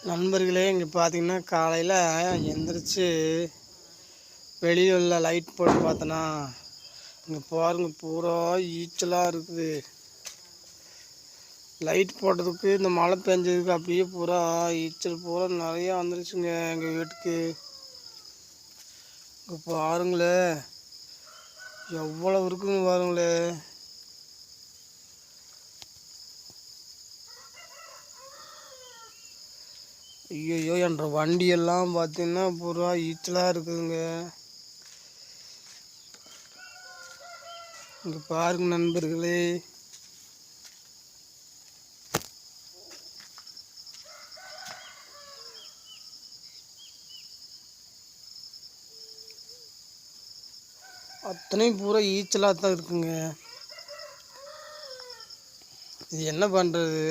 நண்பர்களே, இங்கே பார்த்தீங்கன்னா காலையில் எந்திரிச்சு வெளியில் உள்ள லைட் போட்டு பார்த்தோன்னா இங்கே பாருங்கள் பூரா ஈச்சலாக இருக்குது. லைட் போட்டதுக்கு இந்த மழை பெஞ்சதுக்கு அப்படியே பூரா ஈச்சல் பூரா நிறையா வந்துருச்சுங்க எங்கள் வீட்டுக்கு. இங்கே பாருங்களே எவ்வளோ இருக்குங்க பாருங்களே. ஐயோ என்ற வண்டியெல்லாம் பார்த்தீங்கன்னா பூரா ஈச்சலாக இருக்குதுங்க. இங்கே பாருங்க நண்பர்களே, அத்தனையும் பூரா ஈச்சலாக தான் இருக்குங்க. இது என்ன பண்ணுறது?